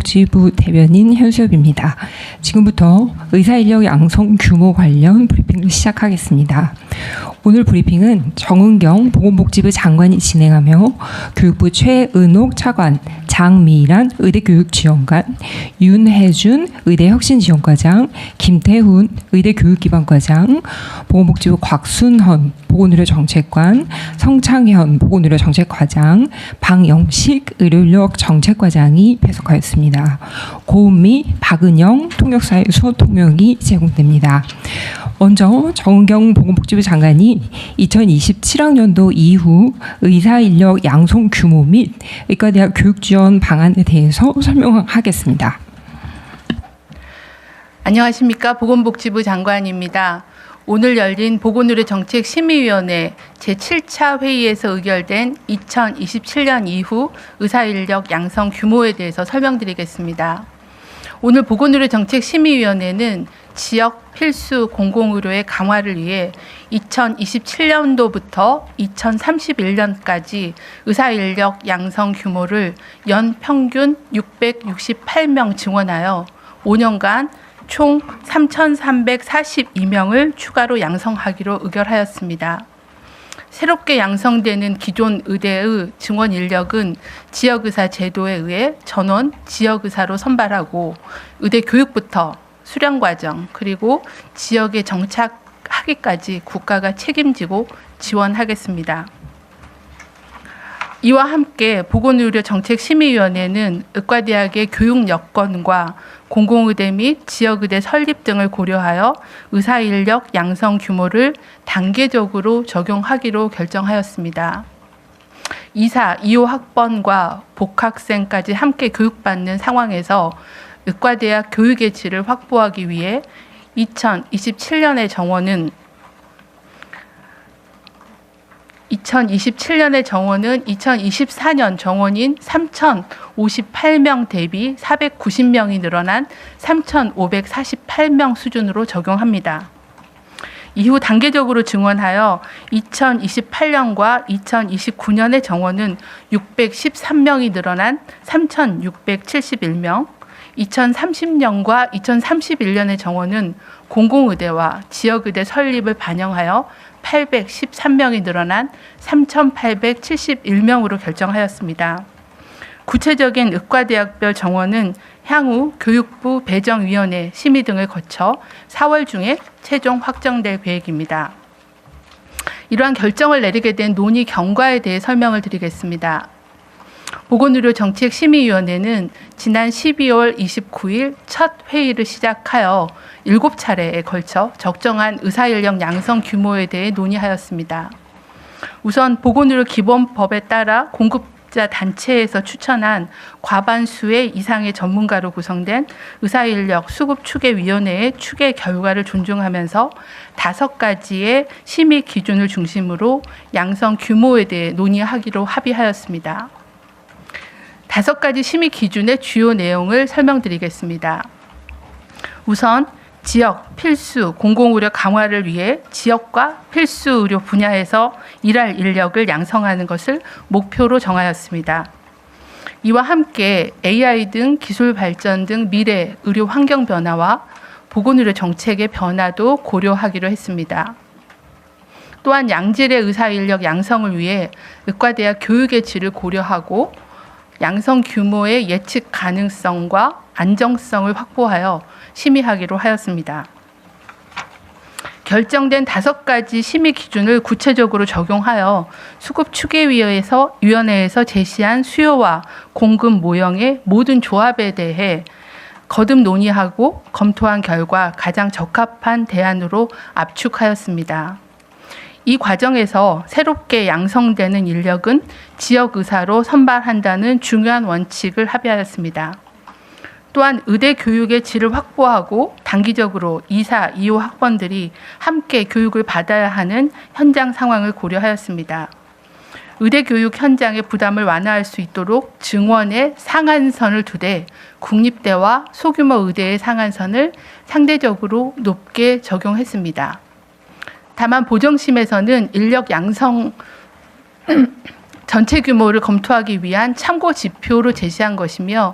보건복지부 대변인 현수엽입니다. 지금부터 의사인력 양성 규모 관련 브리핑을 시작하겠습니다. 오늘 브리핑은 정은경 보건복지부 장관이 진행하며 교육부 최은옥 차관, 장미란 의대교육지원관, 윤혜준 의대혁신지원과장, 김태훈 의대교육기반과장, 보건복지부 곽순헌 보건의료정책관, 성창현 보건의료정책과장, 방영식 의료인력정책과장이 배석하였습니다. 고은미, 박은영 통역사에서 통역이 제공됩니다. 먼저 정은경 보건복지부 장관이 2027학년도 이후 의사인력 양성 규모 및 의과대학 교육지원 방안에 대해서 설명하겠습니다. 안녕하십니까. 보건복지부 장관입니다. 오늘 열린 보건의료정책심의위원회 제7차 회의에서 의결된 2027년 이후 의사인력 양성 규모에 대해서 설명드리겠습니다. 오늘 보건의료정책심의위원회는 지역 필수 공공의료의 강화를 위해 2027년도부터 2031년까지 의사인력 양성 규모를 연 평균 668명 증원하여 5년간 총 3,342명을 추가로 양성하기로 의결하였습니다. 새롭게 양성되는 기존 의대의 증원 인력은 지역의사 제도에 의해 전원 지역의사로 선발하고 의대 교육부터 수련과정 그리고 지역에 정착하기까지 국가가 책임지고 지원하겠습니다. 이와 함께 보건의료정책심의위원회는 의과대학의 교육 여건과 공공의대 및 지역의대 설립 등을 고려하여 의사인력 양성 규모를 단계적으로 적용하기로 결정하였습니다. 2사, 2호 학번과 복학생까지 함께 교육받는 상황에서 의과대학 교육의 질을 확보하기 위해 2027년의 정원은 2024년 정원인 3,058명 대비 490명이 늘어난 3,548명 수준으로 적용합니다. 이후 단계적으로 증원하여 2028년과 2029년의 정원은 613명이 늘어난 3,671명, 2030년과 2031년의 정원은 공공의대와 지역의대 설립을 반영하여 813명이 늘어난 3,871명으로 결정하였습니다. 구체적인 의과대학별 정원은 향후 교육부 배정위원회 심의 등을 거쳐 4월 중에 최종 확정될 계획입니다. 이러한 결정을 내리게 된 논의 경과에 대해 설명을 드리겠습니다. 보건의료정책심의위원회는 지난 12월 29일 첫 회의를 시작하여 7차례에 걸쳐 적정한 의사인력 양성 규모에 대해 논의하였습니다. 우선 보건의료기본법에 따라 공급자 단체에서 추천한 과반수의 이상의 전문가로 구성된 의사인력 수급추계위원회의 추계 결과를 존중하면서 5가지의 심의 기준을 중심으로 양성 규모에 대해 논의하기로 합의하였습니다. 5가지 심의 기준의 주요 내용을 설명드리겠습니다. 우선 지역 필수 공공의료 강화를 위해 지역과 필수 의료 분야에서 일할 인력을 양성하는 것을 목표로 정하였습니다. 이와 함께 AI 등 기술 발전 등 미래 의료 환경 변화와 보건의료 정책의 변화도 고려하기로 했습니다. 또한 양질의 의사 인력 양성을 위해 의과대학 교육의 질을 고려하고 양성 규모의 예측 가능성과 안정성을 확보하여 심의하기로 하였습니다. 결정된 5가지 심의 기준을 구체적으로 적용하여 수급추계위원회에서 제시한 수요와 공급 모형의 모든 조합에 대해 거듭 논의하고 검토한 결과 가장 적합한 대안으로 압축하였습니다. 이 과정에서 새롭게 양성되는 인력은 지역의사로 선발한다는 중요한 원칙을 합의하였습니다. 또한 의대 교육의 질을 확보하고 단기적으로 2사, 2호 학번들이 함께 교육을 받아야 하는 현장 상황을 고려하였습니다. 의대 교육 현장의 부담을 완화할 수 있도록 증원의 상한선을 두되 국립대와 소규모 의대의 상한선을 상대적으로 높게 적용했습니다. 다만 보정심에서는 인력 양성 전체 규모를 검토하기 위한 참고 지표로 제시한 것이며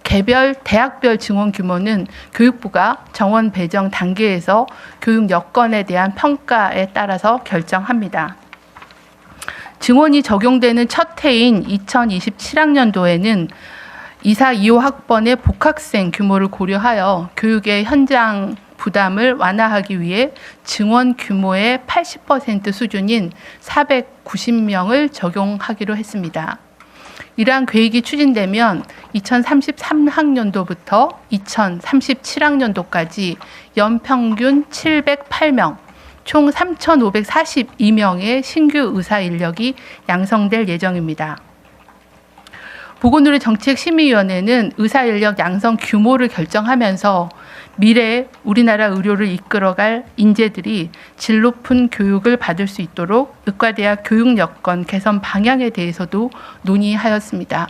개별 대학별 증원 규모는 교육부가 정원 배정 단계에서 교육 여건에 대한 평가에 따라서 결정합니다. 증원이 적용되는 첫 해인 2027학년도에는 2사 2호 학번의 복학생 규모를 고려하여 교육의 현장 부담을 완화하기 위해 증원 규모의 80% 수준인 490명을 적용하기로 했습니다. 이러한 계획이 추진되면 2033학년도부터 2037학년도까지 연평균 708명, 총 3,542명의 신규 의사 인력이 양성될 예정입니다. 보건의료정책심의위원회는 의사 인력 양성 규모를 결정하면서 미래에 우리나라 의료를 이끌어갈 인재들이 질 높은 교육을 받을 수 있도록 의과대학 교육 여건 개선 방향에 대해서도 논의하였습니다.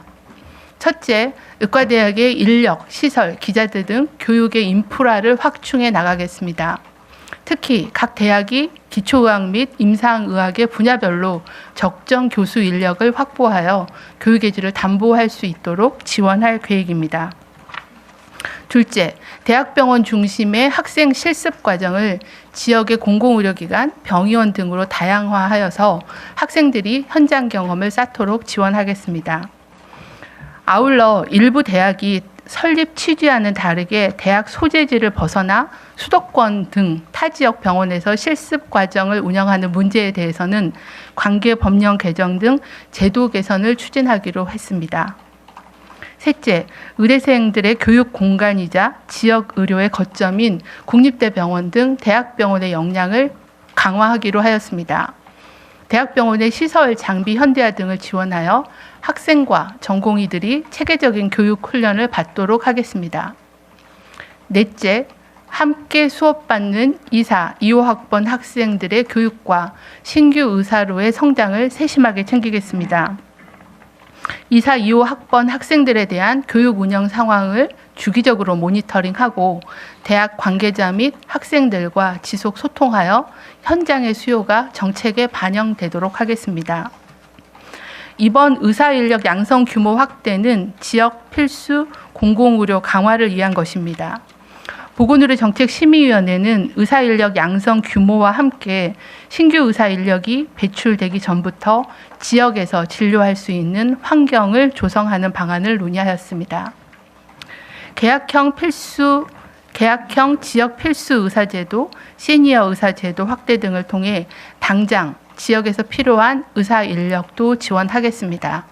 첫째, 의과대학의 인력, 시설, 기자들 등 교육의 인프라를 확충해 나가겠습니다. 특히 각 대학이 기초의학 및 임상의학의 분야별로 적정 교수 인력을 확보하여 교육의 질을 담보할 수 있도록 지원할 계획입니다. 둘째, 대학병원 중심의 학생 실습 과정을 지역의 공공의료기관, 병의원 등으로 다양화하여서 학생들이 현장 경험을 쌓도록 지원하겠습니다. 아울러 일부 대학이 설립 취지와는 다르게 대학 소재지를 벗어나 수도권 등 타 지역 병원에서 실습 과정을 운영하는 문제에 대해서는 관계 법령 개정 등 제도 개선을 추진하기로 했습니다. 셋째, 의대생들의 교육 공간이자 지역 의료의 거점인 국립대병원 등 대학병원의 역량을 강화하기로 하였습니다. 대학병원의 시설, 장비 현대화 등을 지원하여 학생과 전공의들이 체계적인 교육 훈련을 받도록 하겠습니다. 넷째, 함께 수업받는 2사, 2호 학번 학생들의 교육과 신규 의사로의 성장을 세심하게 챙기겠습니다. 2사, 2호 학번 학생들에 대한 교육 운영 상황을 주기적으로 모니터링하고 대학 관계자 및 학생들과 지속 소통하여 현장의 수요가 정책에 반영되도록 하겠습니다. 이번 의사 인력 양성 규모 확대는 지역 필수 공공의료 강화를 위한 것입니다. 보건의료정책심의위원회는 의사 인력 양성 규모와 함께 신규 의사 인력이 배출되기 전부터 지역에서 진료할 수 있는 환경을 조성하는 방안을 논의하였습니다. 계약형 지역 필수 의사제도, 시니어 의사제도 확대 등을 통해 당장 지역에서 필요한 의사 인력도 지원하겠습니다.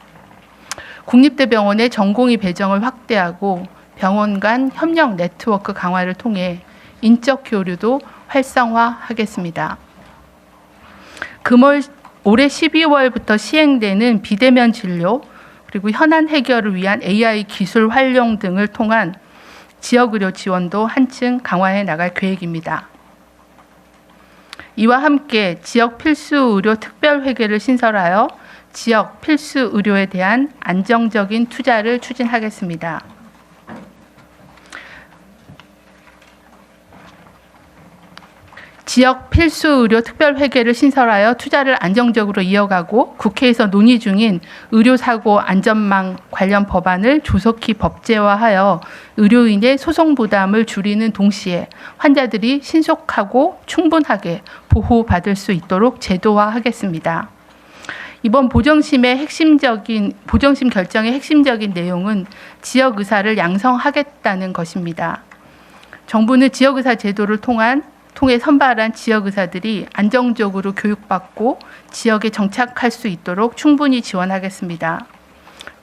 국립대병원의 전공의 배정을 확대하고 병원 간 협력 네트워크 강화를 통해 인적 교류도 활성화하겠습니다. 올해 12월부터 시행되는 비대면 진료 그리고 현안 해결을 위한 AI 기술 활용 등을 통한 지역의료 지원도 한층 강화해 나갈 계획입니다. 이와 함께 지역 필수 의료 특별회계를 신설하여 지역 필수 의료에 대한 안정적인 투자를 추진하겠습니다. 지역 필수 의료 특별회계를 신설하여 투자를 안정적으로 이어가고 국회에서 논의 중인 의료사고 안전망 관련 법안을 조속히 법제화하여 의료인의 소송 부담을 줄이는 동시에 환자들이 신속하고 충분하게 보호받을 수 있도록 제도화하겠습니다. 이번 보정심 결정의 핵심적인 내용은 지역 의사를 양성하겠다는 것입니다. 정부는 지역 의사 제도를 통해 선발한 지역 의사들이 안정적으로 교육받고 지역에 정착할 수 있도록 충분히 지원하겠습니다.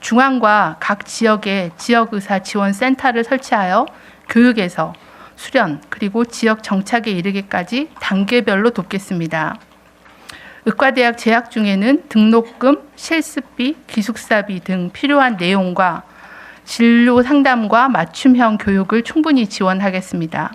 중앙과 각 지역에 지역 의사 지원 센터를 설치하여 교육에서 수련 그리고 지역 정착에 이르기까지 단계별로 돕겠습니다. 의과대학 재학 중에는 등록금, 실습비, 기숙사비 등 필요한 내용과 진료 상담과 맞춤형 교육을 충분히 지원하겠습니다.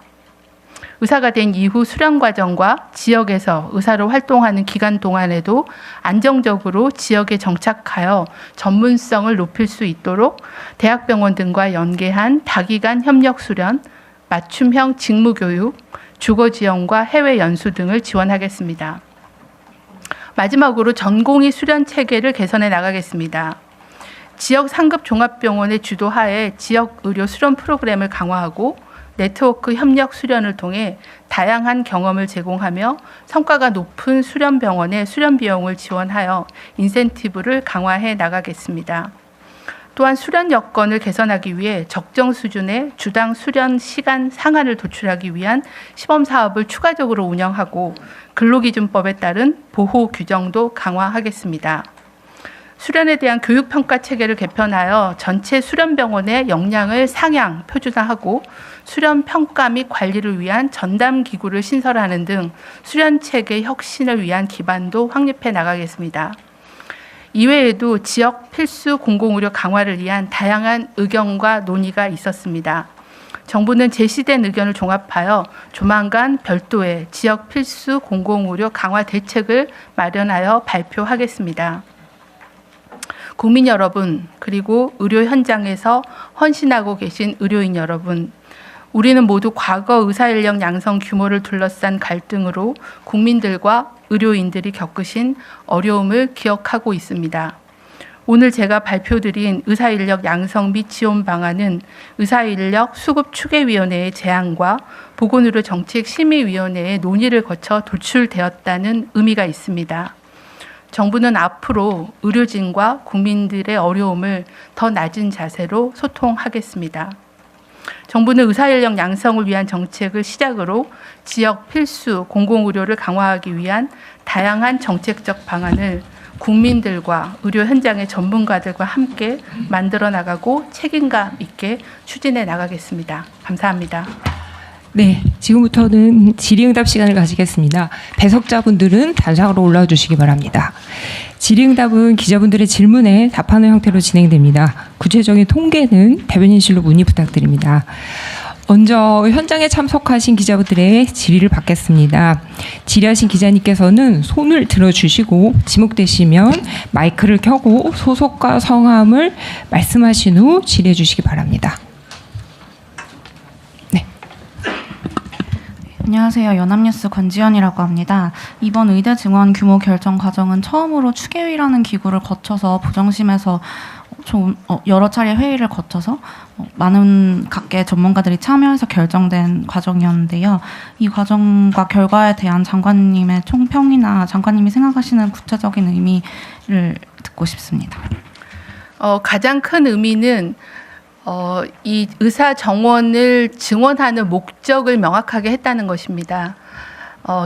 의사가 된 이후 수련 과정과 지역에서 의사로 활동하는 기간 동안에도 안정적으로 지역에 정착하여 전문성을 높일 수 있도록 대학병원 등과 연계한 다기간 협력 수련, 맞춤형 직무 교육, 주거 지원과 해외 연수 등을 지원하겠습니다. 마지막으로 전공의 수련 체계를 개선해 나가겠습니다. 지역 상급 종합병원의 주도하에 지역 의료 수련 프로그램을 강화하고 네트워크 협력 수련을 통해 다양한 경험을 제공하며 성과가 높은 수련 병원의 수련 비용을 지원하여 인센티브를 강화해 나가겠습니다. 또한 수련 여건을 개선하기 위해 적정 수준의 주당 수련 시간 상한을 도출하기 위한 시범 사업을 추가적으로 운영하고 근로기준법에 따른 보호 규정도 강화하겠습니다. 수련에 대한 교육평가 체계를 개편하여 전체 수련병원의 역량을 상향 표준화하고 수련평가 및 관리를 위한 전담기구를 신설하는 등 수련체계 혁신을 위한 기반도 확립해 나가겠습니다. 이외에도 지역 필수 공공의료 강화를 위한 다양한 의견과 논의가 있었습니다. 정부는 제시된 의견을 종합하여 조만간 별도의 지역 필수 공공의료 강화 대책을 마련하여 발표하겠습니다. 국민 여러분, 그리고 의료 현장에서 헌신하고 계신 의료인 여러분, 우리는 모두 과거 의사인력 양성 규모를 둘러싼 갈등으로 국민들과 의료인들이 겪으신 어려움을 기억하고 있습니다. 오늘 제가 발표드린 의사인력 양성 및 지원 방안은 의사인력 수급 추계위원회의 제안과 보건의료 정책심의위원회의 논의를 거쳐 도출되었다는 의미가 있습니다. 정부는 앞으로 의료진과 국민들의 어려움을 더 낮은 자세로 소통하겠습니다. 정부는 의사인력 양성을 위한 정책을 시작으로 지역 필수 공공의료를 강화하기 위한 다양한 정책적 방안을 국민들과 의료 현장의 전문가들과 함께 만들어 나가고 책임감 있게 추진해 나가겠습니다. 감사합니다. 네, 지금부터는 질의응답 시간을 가지겠습니다. 배석자분들은 단상으로 올라와 주시기 바랍니다. 질의응답은 기자분들의 질문에 답하는 형태로 진행됩니다. 구체적인 통계는 대변인실로 문의 부탁드립니다. 먼저 현장에 참석하신 기자분들의 질의를 받겠습니다. 질의하신 기자님께서는 손을 들어주시고 지목되시면 마이크를 켜고 소속과 성함을 말씀하신 후 질의해 주시기 바랍니다. 안녕하세요. 연합뉴스 권지연이라고 합니다. 이번 의대 증원 규모 결정 과정은 처음으로 추계위라는 기구를 거쳐서 부정심에서 여러 차례 회의를 거쳐서 많은 각계 전문가들이 참여해서 결정된 과정이었는데요. 이 과정과 결과에 대한 장관님의 총평이나 장관님이 생각하시는 구체적인 의미를 듣고 싶습니다. 가장 큰 의미는 이 의사 정원을 증원하는 목적을 명확하게 했다는 것입니다.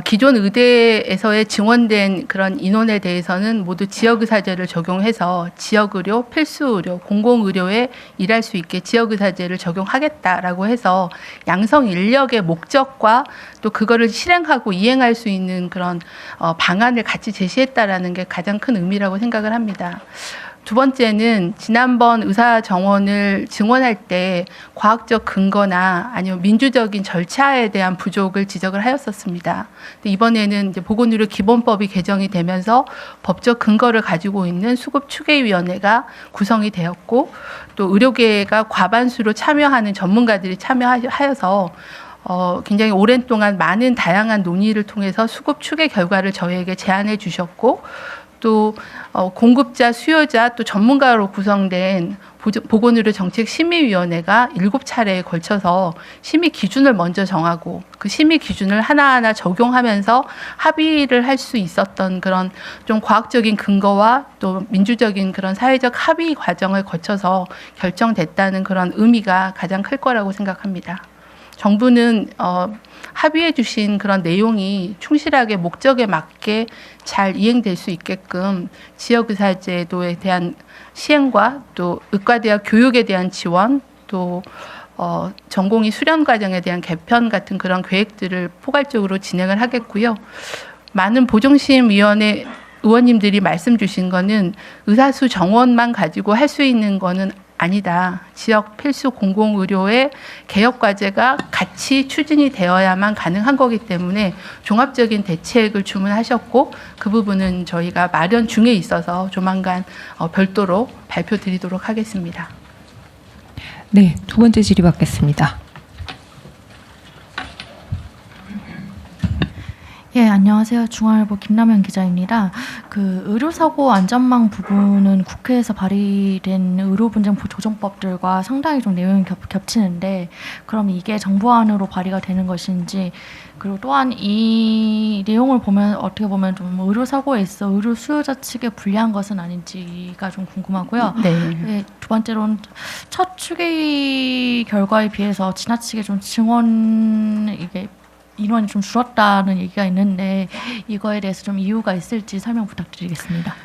기존 의대에서의 증원된 그런 인원에 대해서는 모두 지역의사제를 적용해서 지역의료, 필수의료, 공공의료에 일할 수 있게 지역의사제를 적용하겠다라고 해서 양성 인력의 목적과 또 그거를 실행하고 이행할 수 있는 그런 방안을 같이 제시했다라는 게 가장 큰 의미라고 생각을 합니다. 두 번째는 지난번 의사 정원을 증원할 때 과학적 근거나 아니면 민주적인 절차에 대한 부족을 지적을 하였었습니다. 근데 이번에는 이제 보건의료 기본법이 개정이 되면서 법적 근거를 가지고 있는 수급추계위원회가 구성이 되었고 또 의료계가 과반수로 참여하는 전문가들이 참여하여서 굉장히 오랜 동안 많은 다양한 논의를 통해서 수급 추계 결과를 저희에게 제안해 주셨고 또 공급자, 수요자 또 전문가로 구성된 보건의료 정책심의위원회가 7차례에 걸쳐서 심의 기준을 먼저 정하고 그 심의 기준을 하나하나 적용하면서 합의를 할 수 있었던 그런 좀 과학적인 근거와 또 민주적인 그런 사회적 합의 과정을 거쳐서 결정됐다는 그런 의미가 가장 클 거라고 생각합니다. 정부는 합의해 주신 그런 내용이 충실하게 목적에 맞게 잘 이행될 수 있게끔 지역의사제도에 대한 시행과 또 의과대학 교육에 대한 지원 또 전공의 수련 과정에 대한 개편 같은 그런 계획들을 포괄적으로 진행을 하겠고요. 많은 보정심위원회 의원님들이 말씀 주신 거는 의사수 정원만 가지고 할 수 있는 거는 아니다. 지역 필수 공공의료의 개혁 과제가 같이 추진이 되어야만 가능한 거기 때문에 종합적인 대책을 주문하셨고 그 부분은 저희가 마련 중에 있어서 조만간 별도로 발표드리도록 하겠습니다. 네, 두 번째 질의 받겠습니다. 예, 안녕하세요. 중앙일보 김남현 기자입니다. 그 의료사고 안전망 부분은 국회에서 발의된 의료분쟁 조정법들과 상당히 좀 내용이 겹치는데, 그럼 이게 정부안으로 발의가 되는 것인지, 그리고 또한 이 내용을 보면 어떻게 보면 좀 의료사고에 있어 의료 수요자 측에 불리한 것은 아닌지가 좀 궁금하고요. 네. 네, 두 번째로는 첫 추계위 결과에 비해서 지나치게 좀 증원 이게 인원이 좀 줄었다는 얘기가 있는데 이거에 대해서 좀 이유가 있을지 설명 부탁드리겠습니다.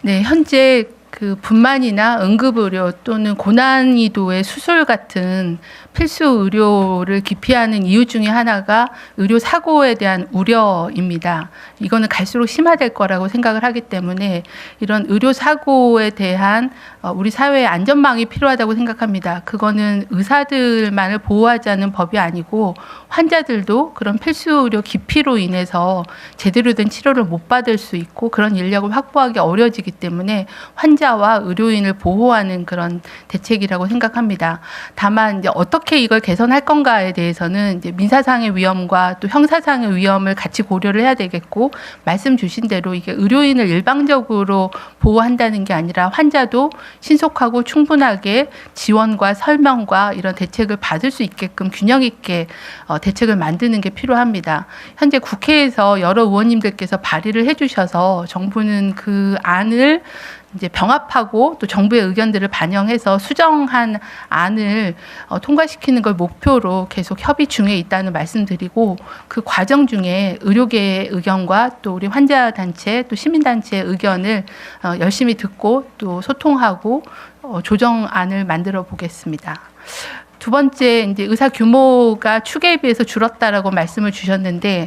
네, 현재 그 분만이나 응급의료 또는 고난이도의 수술 같은 필수 의료를 기피하는 이유 중에 하나가 의료 사고에 대한 우려입니다. 이거는 갈수록 심화될 거라고 생각을 하기 때문에 이런 의료 사고에 대한 우리 사회의 안전망이 필요하다고 생각합니다. 그거는 의사들만을 보호하자는 법이 아니고 환자들도 그런 필수 의료 기피로 인해서 제대로 된 치료를 못 받을 수 있고 그런 인력을 확보하기 어려워지기 때문에 환자와 의료인을 보호하는 그런 대책이라고 생각합니다. 다만 이제 어떻게 이걸 개선할 건가에 대해서는 이제 민사상의 위험과 또 형사상의 위험을 같이 고려를 해야 되겠고, 말씀 주신 대로 이게 의료인을 일방적으로 보호한다는 게 아니라 환자도 신속하고 충분하게 지원과 설명과 이런 대책을 받을 수 있게끔 균형 있게 대책을 만드는 게 필요합니다. 현재 국회에서 여러 의원님들께서 발의를 해주셔서 정부는 그 안을 이제 병합하고 또 정부의 의견들을 반영해서 수정한 안을 통과시키는 걸 목표로 계속 협의 중에 있다는 말씀드리고, 그 과정 중에 의료계의 의견과 또 우리 환자 단체 또 시민 단체의 의견을 열심히 듣고 또 소통하고 조정안을 만들어 보겠습니다. 두 번째, 이제 의사 규모가 추계에 비해서 줄었다라고 말씀을 주셨는데,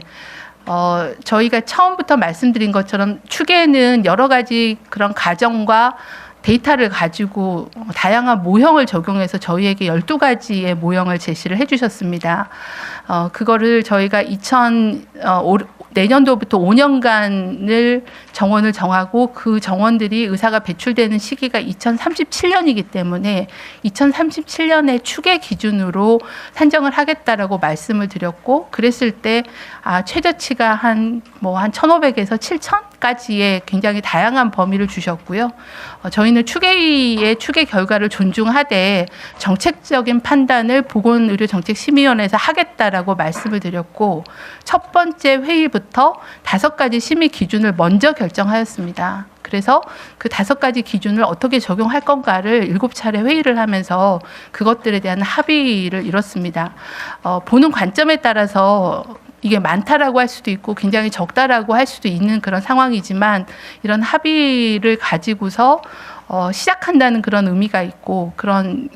저희가 처음부터 말씀드린 것처럼 추계는 여러 가지 그런 가정과 데이터를 가지고 다양한 모형을 적용해서 저희에게 12가지의 모형을 제시를 해주셨습니다. 그거를 저희가 내년도부터 5년간을 정원을 정하고 그 정원들이 의사가 배출되는 시기가 2037년이기 때문에 2037년의 추계 기준으로 산정을 하겠다라고 말씀을 드렸고, 그랬을 때 최저치가 한 1,500에서 7,000까지의 굉장히 다양한 범위를 주셨고요. 저희는 추계위의 추계 결과를 존중하되 정책적인 판단을 보건의료정책심의위원회에서 하겠다라고 말씀을 드렸고, 첫 번째 회의부터 5가지 심의 기준을 먼저 결정하였습니다. 그래서 그 5가지 기준을 어떻게 적용할 건가를 7차례 회의를 하면서 그것들에 대한 합의를 이뤘습니다. 보는 관점에 따라서 이게 많다라고 할 수도 있고 굉장히 적다라고 할 수도 있는 그런 상황이지만, 이런 합의를 가지고서 시작한다는 그런 의미가 있고, 그런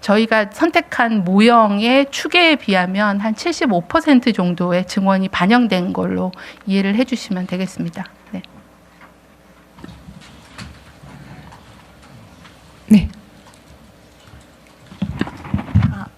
저희가 선택한 모형의 추계에 비하면 한 75% 정도의 증원이 반영된 걸로 이해를 해주시면 되겠습니다. 네. 네.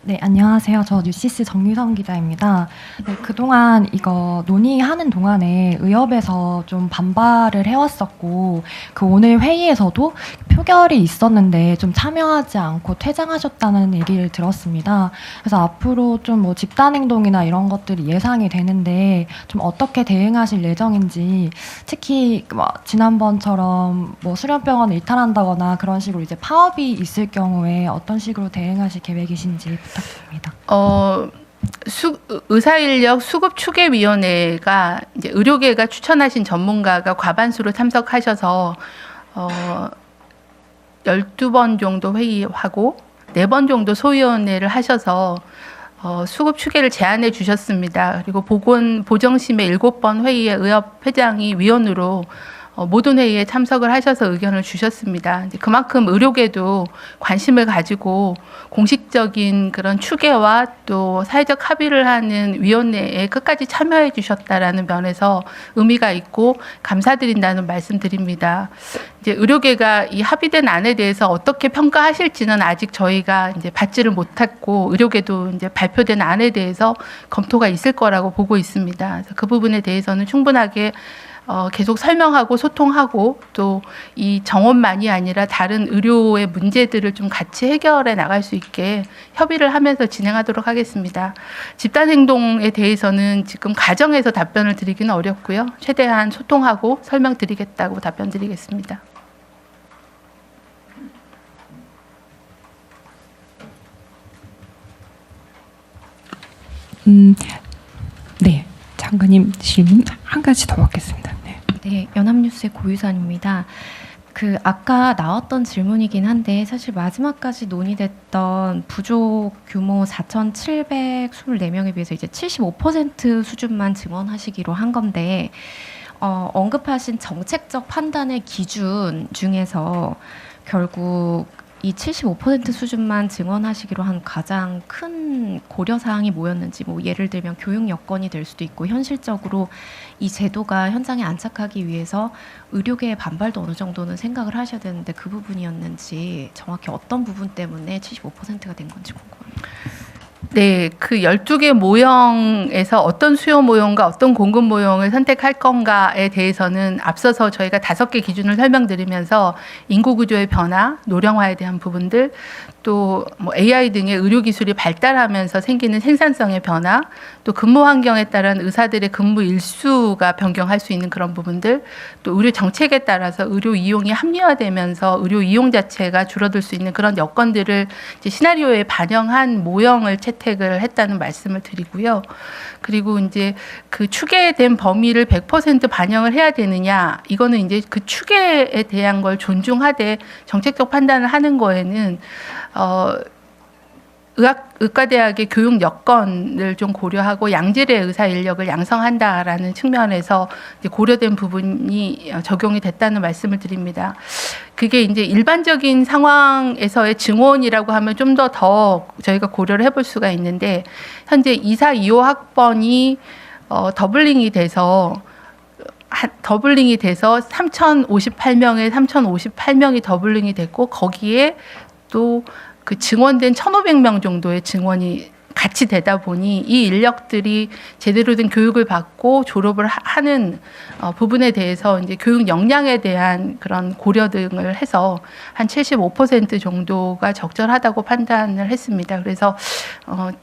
네, 안녕하세요. 저 뉴시스 정유성 기자입니다. 네, 그동안 이거 논의하는 동안에 의협에서 좀 반발을 해왔었고, 그 오늘 회의에서도 표결이 있었는데 좀 참여하지 않고 퇴장하셨다는 얘기를 들었습니다. 그래서 앞으로 좀 뭐 집단행동이나 이런 것들이 예상이 되는데 좀 어떻게 대응하실 예정인지, 특히 뭐 지난번처럼 뭐 수련병원을 이탈한다거나 그런 식으로 이제 파업이 있을 경우에 어떤 식으로 대응하실 계획이신지 부탁드립니다. 의사인력 수급추계위원회가 이제 의료계가 추천하신 전문가가 과반수로 참석하셔서 12번 정도 회의하고 4번 정도 소위원회를 하셔서 수급 추계를 제안해 주셨습니다. 그리고 보정심의 7번 회의에 의협 회장이 위원으로 모든 회의에 참석을 하셔서 의견을 주셨습니다. 이제 그만큼 의료계도 관심을 가지고 공식적인 그런 추계와 또 사회적 합의를 하는 위원회에 끝까지 참여해 주셨다라는 면에서 의미가 있고 감사드린다는 말씀드립니다. 이제 의료계가 이 합의된 안에 대해서 어떻게 평가하실지는 아직 저희가 이제 받지를 못했고, 의료계도 이제 발표된 안에 대해서 검토가 있을 거라고 보고 있습니다. 그래서 그 부분에 대해서는 충분하게 계속 설명하고 소통하고 또 이 정원만이 아니라 다른 의료의 문제들을 좀 같이 해결해 나갈 수 있게 협의를 하면서 진행하도록 하겠습니다. 집단행동에 대해서는 지금 가정에서 답변을 드리기는 어렵고요. 최대한 소통하고 설명드리겠다고 답변 드리겠습니다. 네, 장관님 질문 한 가지 더 받겠습니다. 네. 네, 연합뉴스의 고유선입니다. 아까 나왔던 질문이긴 한데 사실 마지막까지 논의됐던 부족 규모 4,724명에 비해서 이제 75% 수준만 증원하시기로 한 건데 언급하신 정책적 판단의 기준 중에서 결국 이 75% 수준만 증원하시기로 한 가장 큰 고려사항이 뭐였는지, 뭐 예를 들면 교육 여건이 될 수도 있고 현실적으로 이 제도가 현장에 안착하기 위해서 의료계의 반발도 어느 정도는 생각을 하셔야 되는데 그 부분이었는지, 정확히 어떤 부분 때문에 75%가 된 건지 궁금합니다. 네, 그 12개 모형에서 어떤 수요 모형과 어떤 공급 모형을 선택할 건가에 대해서는 앞서서 저희가 5개 기준을 설명드리면서 인구 구조의 변화, 노령화에 대한 부분들, 또 뭐 AI 등의 의료 기술이 발달하면서 생기는 생산성의 변화, 또 근무 환경에 따른 의사들의 근무 일수가 변경할 수 있는 그런 부분들, 또 의료 정책에 따라서 의료 이용이 합리화되면서 의료 이용 자체가 줄어들 수 있는 그런 여건들을 이제 시나리오에 반영한 모형을 채택을 했다는 말씀을 드리고요. 그리고 이제 그 추계된 범위를 100% 반영을 해야 되느냐, 이거는 이제 그 추계에 대한 걸 존중하되 정책적 판단을 하는 거에는 의과대학의 교육 여건을 좀 고려하고 양질의 의사 인력을 양성한다라는 측면에서 이제 고려된 부분이 적용이 됐다는 말씀을 드립니다. 그게 이제 일반적인 상황에서의 증원이라고 하면 좀 더 저희가 고려를 해볼 수가 있는데, 현재 24, 25 학번이 더블링이 돼서 3,058명에 3,058명이 더블링이 됐고, 거기에 또 그 증원된 1,500명 정도의 증원이 같이 되다 보니 이 인력들이 제대로 된 교육을 받고 졸업을 하는 부분에 대해서 이제 교육 역량에 대한 그런 고려 등을 해서 한 75% 정도가 적절하다고 판단을 했습니다. 그래서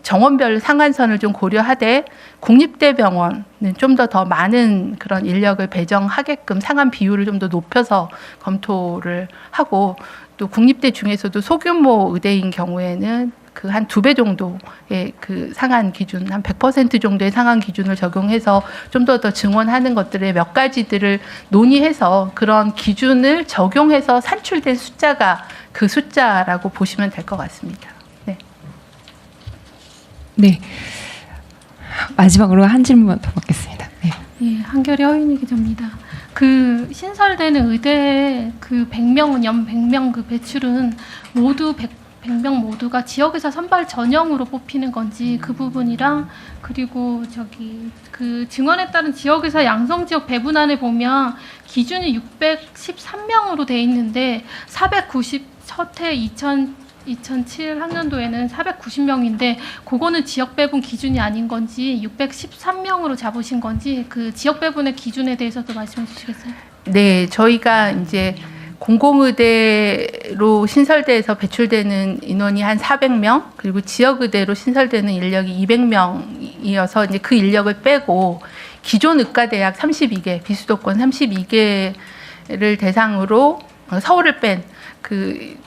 정원별 상한선을 좀 고려하되 국립대병원은 좀 더 많은 그런 인력을 배정하게끔 상한 비율을 좀 더 높여서 검토를 하고, 또 국립대 중에서도 소규모 의대인 경우에는 그 한 2배 정도의 그 상한 기준, 한 100% 정도의 상한 기준을 적용해서 좀 더 증원하는 것들의 몇 가지들을 논의해서 그런 기준을 적용해서 산출된 숫자가 그 숫자라고 보시면 될 것 같습니다. 네. 네. 마지막으로 한 질문만 더 받겠습니다. 네. 예, 한겨레 허윤희 기자입니다. 그 신설되는 의대 그 100명, 연 100명 그 배출은 모두 100명 모두가 지역의사 선발 전형으로 뽑히는 건지 그 부분이랑, 그리고 그 증원에 따른 지역의사 양성 지역 배분안에 보면 기준이 613명으로 돼 있는데 490 첫해 2007 학년도에는 490명인데 그거는 지역 배분 기준이 아닌 건지 613명으로 잡으신 건지 그 지역 배분의 기준에 대해서도 말씀해 주시겠어요? 네, 저희가 이제 공공의대로 신설돼서 배출되는 인원이 한 400명, 그리고 지역의대로 신설되는 인력이 200명이어서 이제 그 인력을 빼고 기존 의과대학 32개, 비수도권 32개를 대상으로 서울을 뺀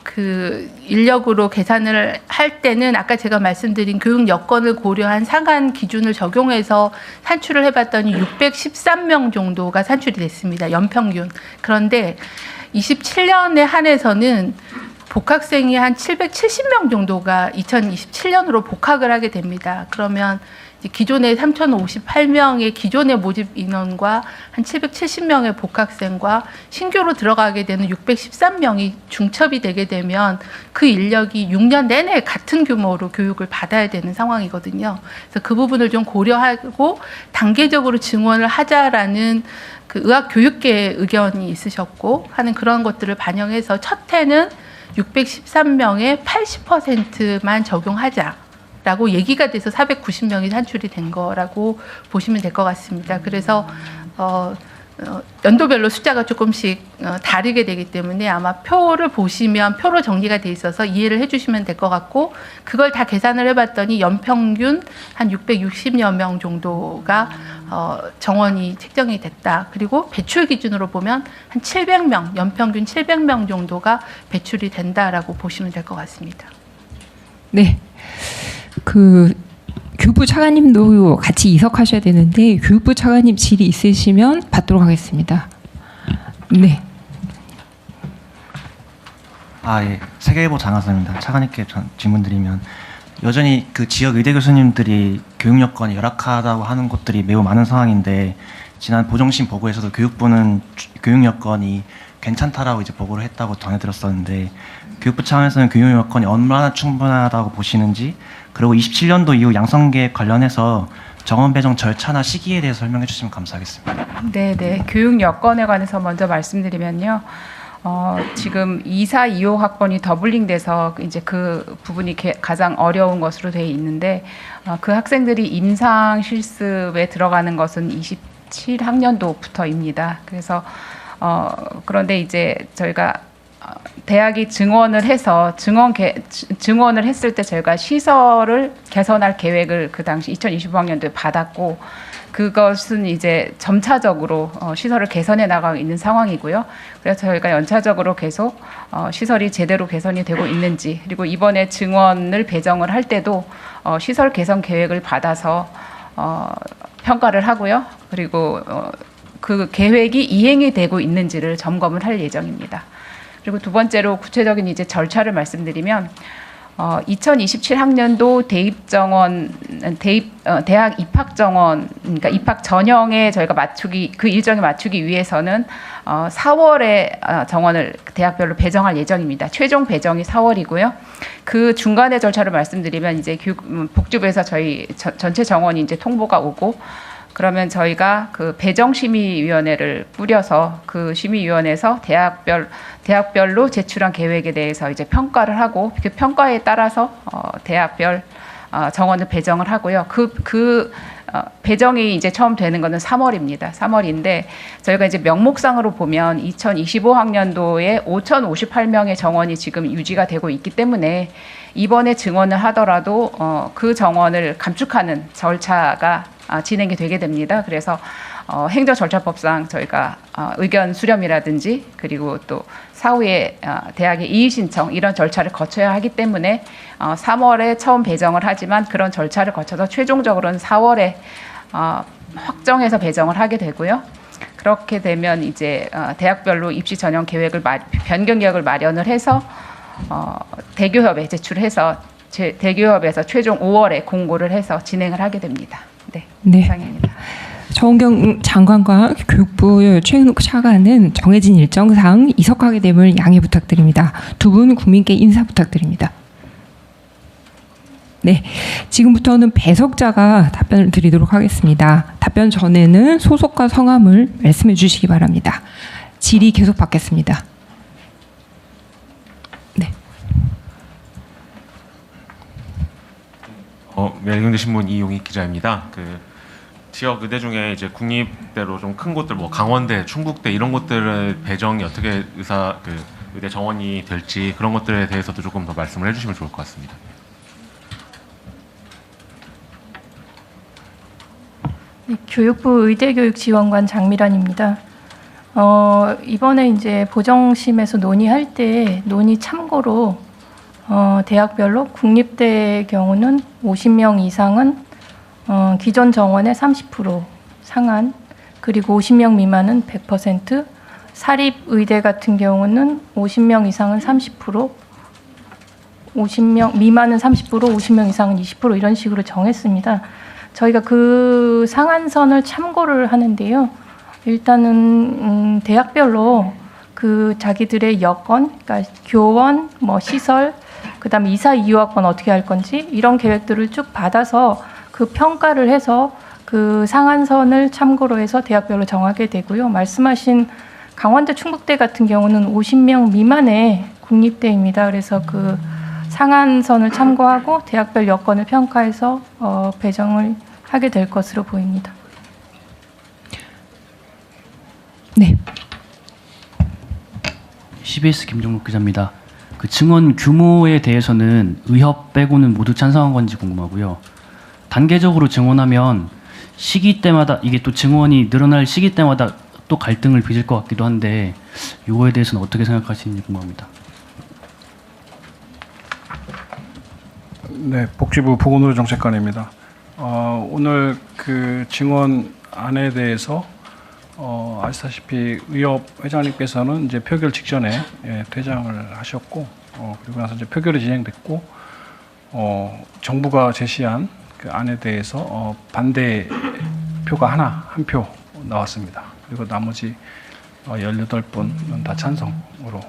그 인력으로 계산을 할 때는 아까 제가 말씀드린 교육 여건을 고려한 상한 기준을 적용해서 산출을 해봤더니 613명 정도가 산출이 됐습니다. 연평균. 그런데 27년에 한해서는 복학생이 한 770명 정도가 2027년으로 복학을 하게 됩니다. 그러면 이제 기존의 3,058명의 기존의 모집 인원과 한 770명의 복학생과 신규로 들어가게 되는 613명이 중첩이 되게 되면 그 인력이 6년 내내 같은 규모로 교육을 받아야 되는 상황이거든요. 그래서 그 부분을 좀 고려하고 단계적으로 증원을 하자라는 그 의학교육계의 의견이 있으셨고 하는 그런 것들을 반영해서 첫 해는 613명의 80%만 적용하자라고 얘기가 돼서 490명이 산출이 된 거라고 보시면 될 것 같습니다. 그래서 연도별로 숫자가 조금씩 다르게 되기 때문에 아마 표를 보시면 표로 정리가 돼 있어서 이해를 해주시면 될 것 같고, 그걸 다 계산을 해봤더니 연평균 한 660여 명 정도가 정원이 책정이 됐다. 그리고 배출 기준으로 보면 한 700명, 연평균 700명 정도가 배출이 된다라고 보시면 될 것 같습니다. 네. 교육부 차관님도 같이 이석하셔야 되는데 교육부 차관님 질의 있으시면 받도록 하겠습니다. 네. 예. 세계일보 장하선입니다. 차관님께 질문드리면, 여전히 그 지역 의대 교수님들이 교육 여건이 열악하다고 하는 곳들이 매우 많은 상황인데, 지난 보정심 보고에서도 교육부는 교육 여건이 괜찮다라고 이제 보고를 했다고 전해들었었는데, 교육부 차원에서는 교육 여건이 얼마나 충분하다고 보시는지, 그리고 27년도 이후 양성계획 관련해서 정원 배정 절차나 시기에 대해서 설명해 주시면 감사하겠습니다. 네. 교육 여건에 관해서 먼저 말씀드리면요. 지금 24, 25 학번이 더블링돼서 이제 그 부분이 가장 어려운 것으로 되어 있는데, 그 학생들이 임상 실습에 들어가는 것은 27학년도부터입니다. 그래서 그런데 이제 저희가 대학이 증원을 해서 증원을 했을 때 저희가 시설을 개선할 계획을 그 당시 2025학년도에 받았고, 그것은 이제 점차적으로 시설을 개선해 나가고 있는 상황이고요. 그래서 저희가 연차적으로 계속 시설이 제대로 개선이 되고 있는지, 그리고 이번에 증원을 배정을 할 때도 시설 개선 계획을 받아서 평가를 하고요. 그리고 그 계획이 이행이 되고 있는지를 점검을 할 예정입니다. 그리고 두 번째로 구체적인 이제 절차를 말씀드리면, 2027학년도 대학 입학 정원, 그러니까 입학 전형에 저희가 그 일정에 맞추기 위해서는 4월에 정원을 대학별로 배정할 예정입니다. 최종 배정이 4월이고요. 그 중간의 절차를 말씀드리면, 이제 복지부에서 저희 전체 정원이 이제 통보가 오고, 그러면 저희가 그 배정심의위원회를 꾸려서 그 심의위원회에서 대학별로 제출한 계획에 대해서 이제 평가를 하고, 그 평가에 따라서 대학별 정원을 배정을 하고요. 배정이 이제 처음 되는 거는 3월입니다. 3월인데 저희가 이제 명목상으로 보면 2025학년도에 5,058명의 정원이 지금 유지가 되고 있기 때문에 이번에 증원을 하더라도 그 정원을 감축하는 절차가 진행이 되게 됩니다. 그래서 행정절차법상 저희가 의견 수렴이라든지, 그리고 또 사후에 대학의 이의 신청, 이런 절차를 거쳐야 하기 때문에 3월에 처음 배정을 하지만 그런 절차를 거쳐서 최종적으로는 4월에 확정해서 배정을 하게 되고요. 그렇게 되면 이제 대학별로 입시 전형 계획을 변경 계획을 마련을 해서 대교협에 제출해서 대교협에서 최종 5월에 공고를 해서 진행을 하게 됩니다. 네. 이상입니다. 정은경 장관과 교육부 최은옥 차관은 정해진 일정상 이석하게 됨을 양해 부탁드립니다. 두 분 국민께 인사 부탁드립니다. 네, 지금부터는 배석자가 답변을 드리도록 하겠습니다. 답변 전에는 소속과 성함을 말씀해 주시기 바랍니다. 질의 계속 받겠습니다. 네. 매일경제신문 이용익 기자입니다. 지역 의대 중에 이제 국립대로 좀 큰 곳들, 뭐 강원대, 충북대 이런 곳들의 배정이 어떻게 의대 정원이 될지, 그런 것들에 대해서도 조금 더 말씀을 해주시면 좋을 것 같습니다. 네, 교육부 의대교육지원관 장미란입니다. 이번에 이제 보정심에서 논의할 때 논의 참고로 대학별로 국립대의 경우는 50명 이상은 기존 정원의 30% 상한, 그리고 50명 미만은 100%, 사립의대 같은 경우는 50명 이상은 30%, 50명 미만은 30%, 50명 이상은 20% 이런 식으로 정했습니다. 저희가 그 상한선을 참고를 하는데요. 일단은 대학별로 그 자기들의 여건, 그러니까 교원, 뭐 시설, 그다음에 24, 25학번 어떻게 할 건지 이런 계획들을 쭉 받아서 그 평가를 해서 그 상한선을 참고로 해서 대학별로 정하게 되고요. 말씀하신 강원대, 충북대 같은 경우는 50명 미만의 국립대입니다. 그래서 그 상한선을 참고하고 대학별 여건을 평가해서 배정을 하게 될 것으로 보입니다. 네. CBS 김종록 기자입니다. 그 증원 규모에 대해서는 의협 빼고는 모두 찬성한 건지 궁금하고요. 단계적으로 증원하면 시기 때마다 이게 또 증원이 늘어날 시기 때마다 또 갈등을 빚을 것 같기도 한데 이거에 대해서는 어떻게 생각하시는지 궁금합니다. 네, 복지부 보건의료정책관입니다. 오늘 그 증원안에 대해서 아시다시피 의협 회장님께서는 이제 표결 직전에 퇴장을 하셨고 그리고 나서 이제 표결이 진행됐고 정부가 제시한 그 안에 대해서 반대 표가 한 표 나왔습니다. 그리고 나머지 18분은 다 찬성으로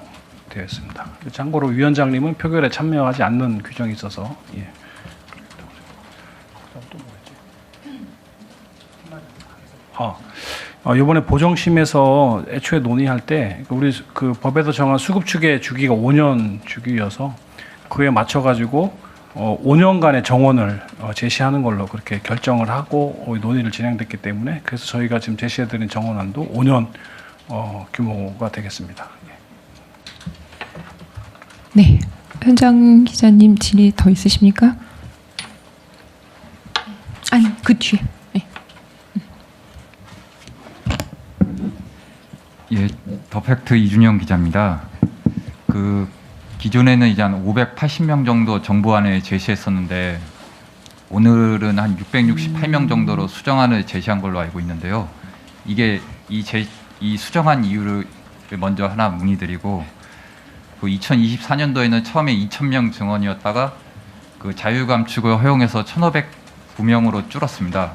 되어 있습니다. 참고로 위원장님은 표결에 참여하지 않는 규정이 있어서 이번에 보정심에서 애초에 논의할 때 우리 그 법에서 정한 수급축의 주기가 5년 주기여서 그에 맞춰 가지고 5년간의 정원을 제시하는 걸로 그렇게 결정을 하고 논의를 진행됐기 때문에 그래서 저희가 지금 제시해드린 정원안도 5년 규모가 되겠습니다. 네. 현장 기자님 질의 더 있으십니까? 아니, 그 뒤에. 네. 예, 더팩트 이준영 기자입니다. 그 기존에는 이제 한 580명 정도 정부안에 제시했었는데 오늘은 한 668명 정도로 수정안을 제시한 걸로 알고 있는데요. 이게 이 수정안 이유를 먼저 하나 문의드리고 그 2024년도에는 처음에 2,000명 증원이었다가 그 자율감축을 허용해서 1,509명으로 줄었습니다.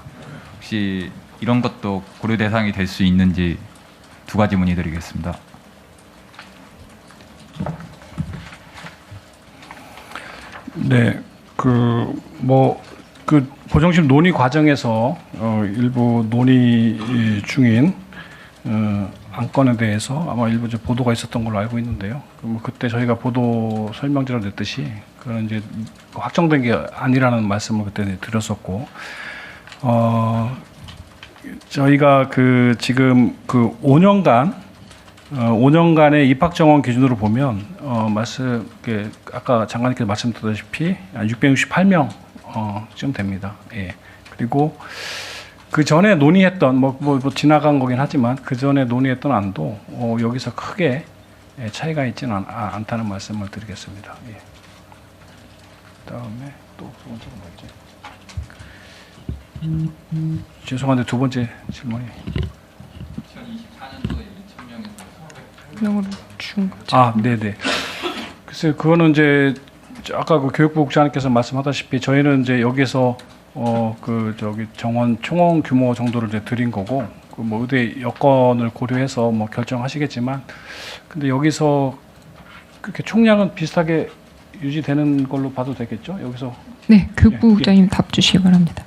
혹시 이런 것도 고려 대상이 될 수 있는지 두 가지 문의드리겠습니다. 네, 그 보정심 논의 과정에서 일부 논의 중인 안건에 대해서 아마 일부 이제 보도가 있었던 걸로 알고 있는데요. 그때 저희가 보도 설명지로 냈듯이 그건 이제 확정된 게 아니라는 말씀을 그때 드렸었고, 저희가 그 지금 그 5년간의 입학 정원 기준으로 보면 아까 장관님께서 말씀드렸다시피 668명쯤 됩니다. 예. 그리고 그 전에 논의했던 뭐 지나간 거긴 하지만 그 전에 논의했던 안도 여기서 크게 차이가 있지는 않다는 말씀을 드리겠습니다. 예. 그다음에 또 두 번째가 뭐였지? 죄송한데 두 번째 질문이 2024년도에 2,000명에서 명으로 준 거죠. 네네. 글쎄 그거는 이제 아까 그 교육부 국장님께서 말씀하다시피 저희는 이제 여기서 정원 총원 규모 정도를 이제 드린 거고 그 뭐 의대 여건을 고려해서 뭐 결정하시겠지만 근데 여기서 그렇게 총량은 비슷하게 유지되는 걸로 봐도 되겠죠? 여기서 네, 교육부 국장님 답 주시기 바랍니다.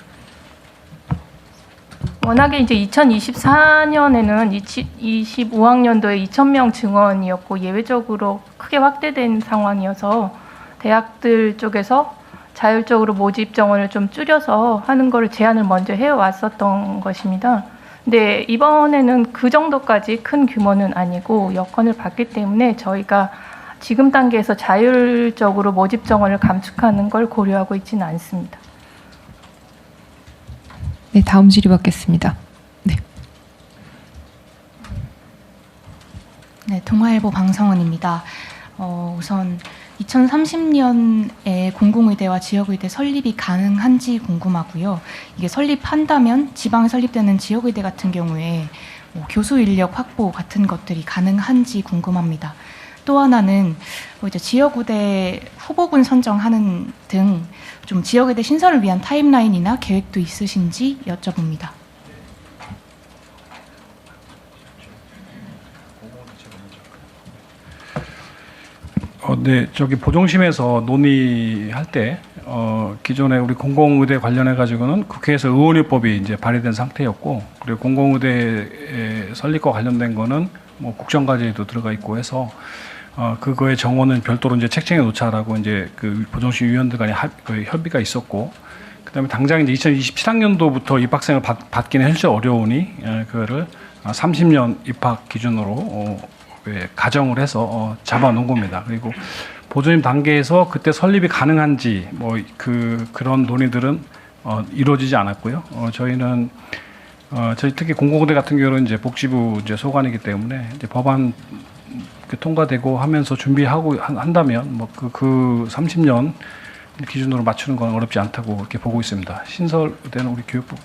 워낙에 이제 2024년에는 25학년도에 2,000명 증원이었고 예외적으로 크게 확대된 상황이어서 대학들 쪽에서 자율적으로 모집 정원을 좀 줄여서 하는 거를 제안을 먼저 해왔었던 것입니다. 근데 이번에는 그 정도까지 큰 규모는 아니고 여건을 봤기 때문에 저희가 지금 단계에서 자율적으로 모집 정원을 감축하는 걸 고려하고 있지는 않습니다. 네, 다음 질의 받겠습니다. 네. 네, 동아일보 방성은입니다. 우선 2030년에 공공의대와 지역의대 설립이 가능한지 궁금하고요. 이게 설립한다면 지방에 설립되는 지역의대 같은 경우에 교수 인력 확보 같은 것들이 가능한지 궁금합니다. 또 하나는 이제 지역의대 후보군 선정하는 등 좀 지역의대 신설을 위한 타임라인이나 계획도 있으신지 여쭤봅니다. 네, 저기 보정심에서 논의할 때 기존에 우리 공공의대 관련해 가지고는 국회에서 의원위법이 이제 발의된 상태였고 그리고 공공의대 설립과 관련된 거는 뭐 국정과제에도 들어가 있고 해서 그거의 정원은 별도로 이제 책정해 놓자라고 이제 그 보정심 위원들 간에 협의가 있었고 그다음에 당장 이제 2027학년도부터 입학생을 받기는 현실 어려우니 그거를 30년 입학 기준으로 가정을 해서 잡아놓은 겁니다. 그리고 보존임 단계에서 그때 설립이 가능한지 그런 논의들은 이루어지지 않았고요. 저희는 저희 특히 공공의대 같은 경우는 이제 복지부 이제 소관이기 때문에 이제 법안 통과되고 하면서 준비하고 한다면 그 30년 기준으로 맞추는 건 어렵지 않다고 이렇게 보고 있습니다. 신설의대는 우리 교육부.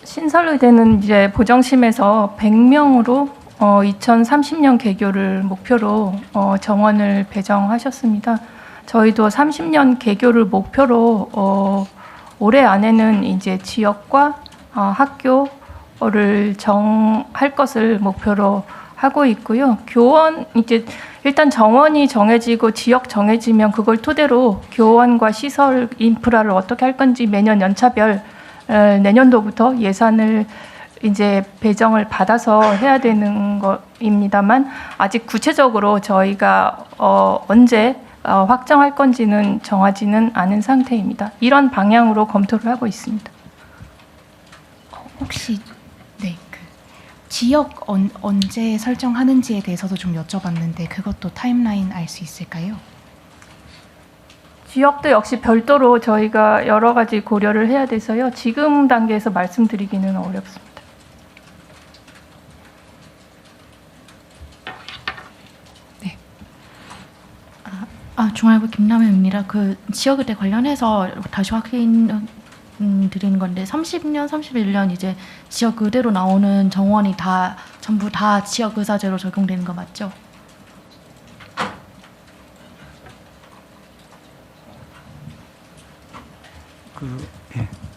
신설의대는 이제 보정심에서 100명으로 2030년 개교를 목표로 정원을 배정하셨습니다. 저희도 30년 개교를 목표로 올해 안에는 이제 지역과 학교를 정할 것을 목표로 하고 있고요. 교원 이제 일단 정원이 정해지고 지역 정해지면 그걸 토대로 교원과 시설 인프라를 어떻게 할 건지 매년 연차별 내년도부터 예산을 이제 배정을 받아서 해야 되는 것입니다만 아직 구체적으로 저희가 언제 확정할 건지는 정하지는 않은 상태입니다. 이런 방향으로 검토를 하고 있습니다. 혹시 지역 언제 설정하는지에 대해서도 좀 여쭤봤는데 그것도 타임라인 알 수 있을까요? 지역도 역시 별도로 저희가 여러 가지 고려를 해야 돼서요. 지금 단계에서 말씀드리기는 어렵습니다. 중앙일보 김남현입니다. 그 지역의대 관련해서 다시 확인 드리는 건데 30년, 31년 이제 지역의대로 나오는 정원이 전부 다 지역의사제로 적용되는 거 맞죠?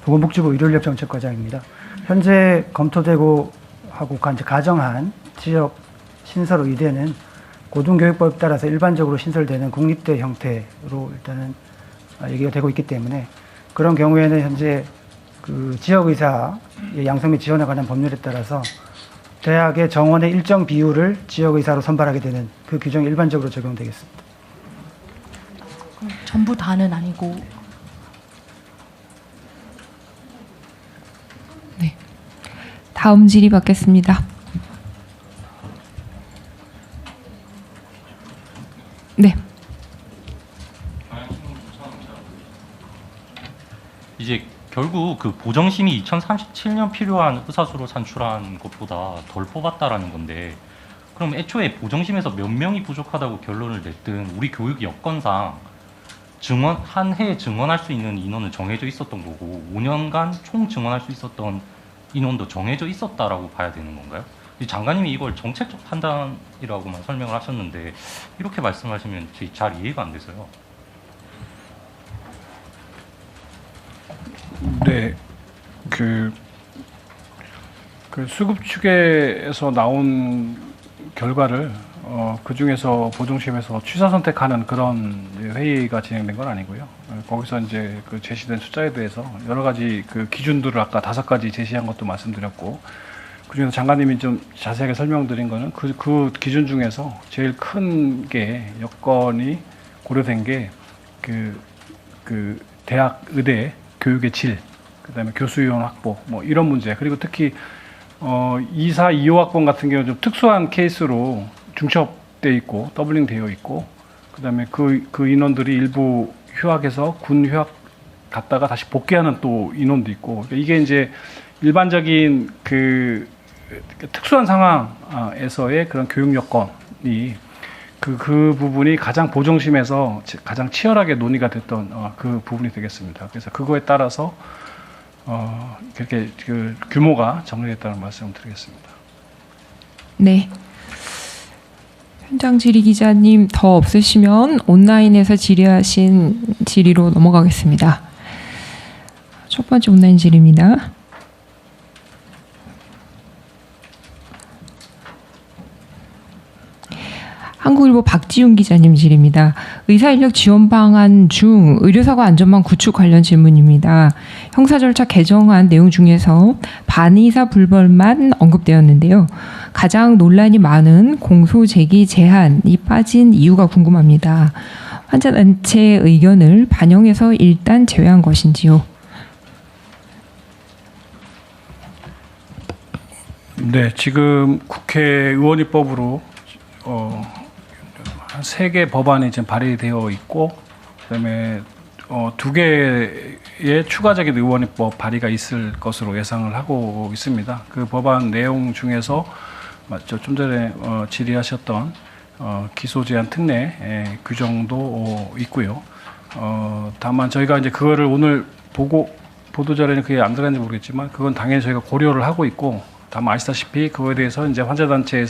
보건복지부 의료인력정책과장입니다. 현재 검토되고 하고 가정한 지역 신설 의대는 고등교육법에 따라서 일반적으로 신설되는 국립대 형태로 일단은 얘기가 되고 있기 때문에 그런 경우에는 현재 그 지역의사의 양성 및 지원에 관한 법률에 따라서 대학의 정원의 일정 비율을 지역의사로 선발하게 되는 그 규정이 일반적으로 적용되겠습니다. 전부 다는 아니고. 네. 다음 질의 받겠습니다. 네. 이제 결국 그 보정심이 2037년 필요한 의사수로 산출한 것보다 덜 뽑았다라는 건데, 그럼 애초에 보정심에서 몇 명이 부족하다고 결론을 냈든 우리 교육 여건상 한 해에 증원할 수 있는 인원은 정해져 있었던 거고 5년간 총 증원할 수 있었던 인원도 정해져 있었다라고 봐야 되는 건가요? 장관님이 이걸 정책적 판단이라고만 설명을 하셨는데 이렇게 말씀하시면 잘 이해가 안 돼서요. 네, 그 수급 추계에서 나온 결과를 그 중에서 보정심에서 취사 선택하는 그런 회의가 진행된 건 아니고요. 거기서 이제 그 제시된 숫자에 대해서 여러 가지 그 기준들을 아까 5가지 제시한 것도 말씀드렸고, 그중에서 장관님이 좀 자세하게 설명드린 거는 그 기준 중에서 제일 큰 게 여건이 고려된 게 그 대학 의대 교육의 질, 그다음에 교수위원 확보 이런 문제, 그리고 특히 24, 25학번 같은 경우는 좀 특수한 케이스로 중첩돼 있고 더블링 되어 있고, 그다음에 그 인원들이 일부 휴학해서 군 휴학 갔다가 다시 복귀하는 또 인원도 있고, 그러니까 이게 이제 일반적인 그 특수한 상황에서의 그런 교육 여건이 그 부분이 가장 보정심에서 가장 치열하게 논의가 됐던 그 부분이 되겠습니다. 그래서 그거에 따라서 그렇게 그 규모가 정리됐다는 말씀을 드리겠습니다. 네. 현장 질의 기자님 더 없으시면 온라인에서 질의하신 질의로 넘어가겠습니다. 첫 번째 온라인 질의입니다. 한국일보 박지훈 기자님 질의입니다. 의사인력 지원 방안 중 의료사고 안전망 구축 관련 질문입니다. 형사 절차 개정안 내용 중에서 반의사 불벌만 언급되었는데요. 가장 논란이 많은 공소 제기 제한이 빠진 이유가 궁금합니다. 환자단체 의견을 반영해서 일단 제외한 것인지요? 네, 지금 국회의원입법으로 한 3개 법안이 지금 발의되어 있고, 그다음에 2개의 추가적인 의원입법 발의가 있을 것으로 예상을 하고 있습니다. 그 법안 내용 중에서 맞죠? 좀 전에 질의하셨던 기소 제한 특례 규정도 있고요. 다만 저희가 이제 그거를 오늘 보도 자료는 그게 안 들어갔는지 모르겠지만 그건 당연히 저희가 고려를 하고 있고, 다만 아시다시피 그거에 대해서 이제 환자단체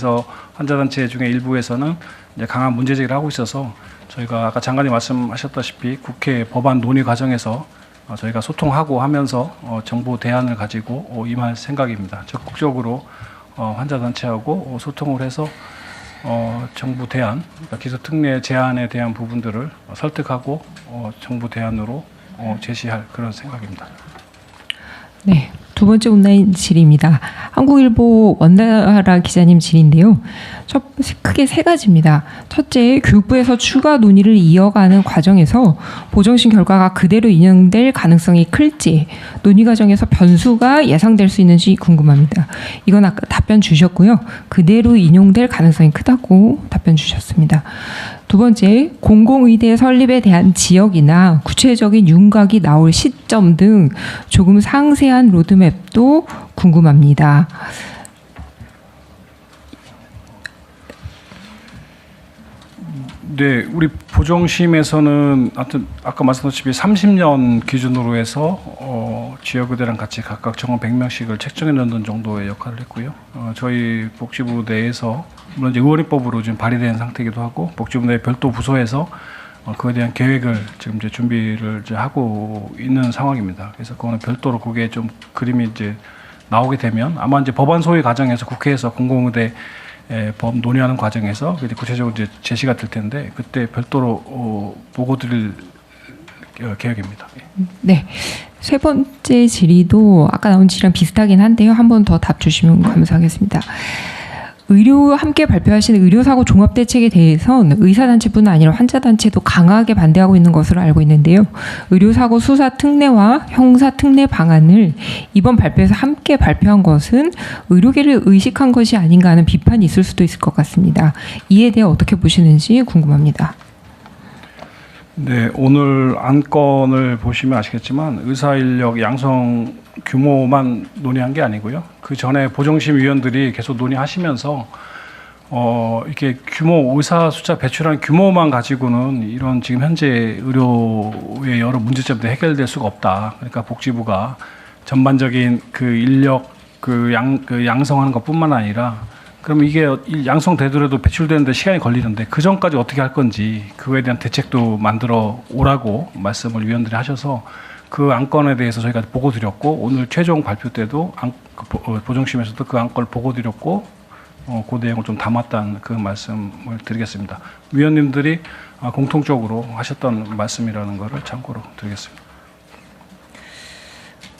중에 일부에서는 이제 강한 문제 제기를 하고 있어서 저희가 아까 장관님 말씀하셨다시피 국회 법안 논의 과정에서 저희가 소통하고 하면서 정부 대안을 가지고 임할 생각입니다. 적극적으로 환자단체하고 소통을 해서 정부 대안, 그러니까 기소특례 제안에 대한 부분들을 설득하고 정부 대안으로 제시할 그런 생각입니다. 네, 두 번째 온라인 질의입니다. 한국일보 원나라 기자님 질의인데요. 크게 3가지입니다. 첫째, 교육부에서 추가 논의를 이어가는 과정에서 보정심 결과가 그대로 인용될 가능성이 클지, 논의 과정에서 변수가 예상될 수 있는지 궁금합니다. 이건 아까 답변 주셨고요. 그대로 인용될 가능성이 크다고 답변 주셨습니다. 두 번째, 공공의대 설립에 대한 지역이나 구체적인 윤곽이 나올 시점 등 조금 상세한 로드맵도 궁금합니다. 네, 우리 보정심에서는 하여튼 아까 말씀드렸다시피 30년 기준으로 해서 지역의대랑 같이 각각 정원 100명씩을 책정해 놓는 정도의 역할을 했고요. 저희 복지부 내에서 물론 이제 의원입법으로 지금 발의된 상태이기도 하고, 복지부 내 별도 부서에서 그에 대한 계획을 지금 이제 준비를 이제 하고 있는 상황입니다. 그래서 그거는 별도로 그게 좀 그림이 이제 나오게 되면 아마 이제 법안 소위 과정에서 국회에서 공공의대 법 논의하는 과정에서 구체적으로 이제 제시가 될 텐데 그때 별도로 보고 드릴 계획입니다. 네. 3번째 질의도 아까 나온 질의랑 비슷하긴 한데요. 한 번 더 답 주시면 감사하겠습니다. 함께 발표하신 의료사고 종합대책에 대해서는 의사단체뿐 아니라 환자단체도 강하게 반대하고 있는 것으로 알고 있는데요. 의료사고 수사 특례와 형사 특례 방안을 이번 발표에서 함께 발표한 것은 의료계를 의식한 것이 아닌가 하는 비판이 있을 수도 있을 것 같습니다. 이에 대해 어떻게 보시는지 궁금합니다. 네, 오늘 안건을 보시면 아시겠지만 의사인력 양성 규모만 논의한 게 아니고요. 그 전에 보정심 위원들이 계속 논의하시면서 이렇게 의사 숫자 배출하는 규모만 가지고는 이런 지금 현재 의료의 여러 문제점들이 해결될 수가 없다. 그러니까 복지부가 전반적인 그 인력 양성하는 것뿐만 아니라, 그럼 이게 양성되더라도 배출되는데 시간이 걸리는데 그 전까지 어떻게 할 건지 그거에 대한 대책도 만들어 오라고 말씀을 위원들이 하셔서 그 안건에 대해서 저희가 보고 드렸고, 오늘 최종 발표 때도 보정심에서도 그 안건을 보고 드렸고 그 내용을 좀 담았다는 그 말씀을 드리겠습니다. 위원님들이 공통적으로 하셨던 말씀이라는 것을 참고로 드리겠습니다.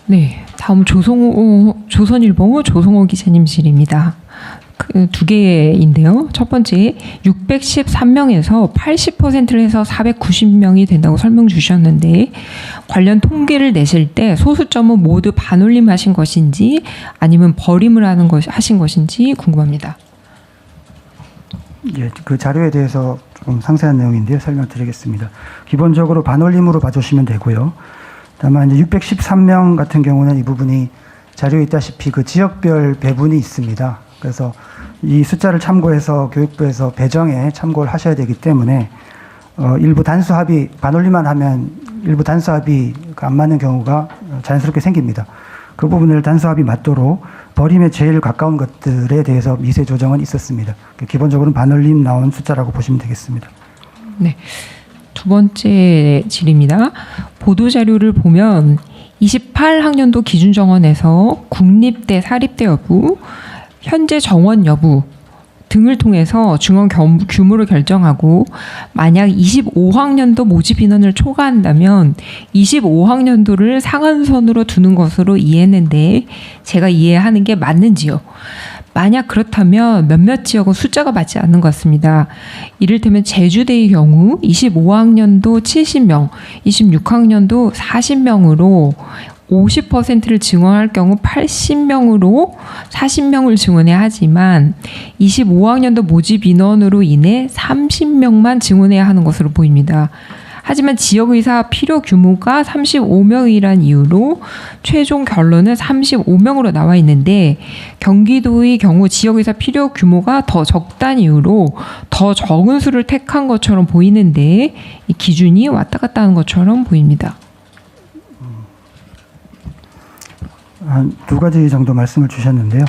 네, 다음 조선일보 조성호 기자님 질의입니다. 그 2개인데요. 첫 번째, 613명에서 80%를 해서 490명이 된다고 설명 주셨는데 관련 통계를 내실 때 소수점은 모두 반올림하신 것인지 아니면 버림을 하신 것인지 궁금합니다. 예, 그 자료에 대해서 좀 상세한 내용인데요. 설명드리겠습니다. 기본적으로 반올림으로 봐주시면 되고요. 다만 이제 613명 같은 경우는 이 부분이 자료에 있다시피 그 지역별 배분이 있습니다. 그래서 이 숫자를 참고해서 교육부에서 배정에 참고를 하셔야 되기 때문에 일부 단수합이 반올림만 하면 일부 단수합이 안 맞는 경우가 자연스럽게 생깁니다. 그 부분을 단수합이 맞도록 버림에 제일 가까운 것들에 대해서 미세 조정은 있었습니다. 기본적으로는 반올림 나온 숫자라고 보시면 되겠습니다. 네, 2번째 질의입니다. 보도자료를 보면 28학년도 기준정원에서 국립대, 사립대 여부, 현재 정원 여부 등을 통해서 증원 규모를 결정하고, 만약 25학년도 모집 인원을 초과한다면 25학년도를 상한선으로 두는 것으로 이해했는데 제가 이해하는 게 맞는지요? 만약 그렇다면 몇몇 지역은 숫자가 맞지 않는 것 같습니다. 이를테면 제주대의 경우 25학년도 70명, 26학년도 40명으로 50%를 증원할 경우 80명으로 40명을 증원해야 하지만 25학년도 모집 인원으로 인해 30명만 증원해야 하는 것으로 보입니다. 하지만 지역의사 필요 규모가 35명이란 이유로 최종 결론은 35명으로 나와 있는데 경기도의 경우 지역의사 필요 규모가 더 적다는 이유로 더 적은 수를 택한 것처럼 보이는데 이 기준이 왔다 갔다 하는 것처럼 보입니다. 한 두 가지 정도 말씀을 주셨는데요.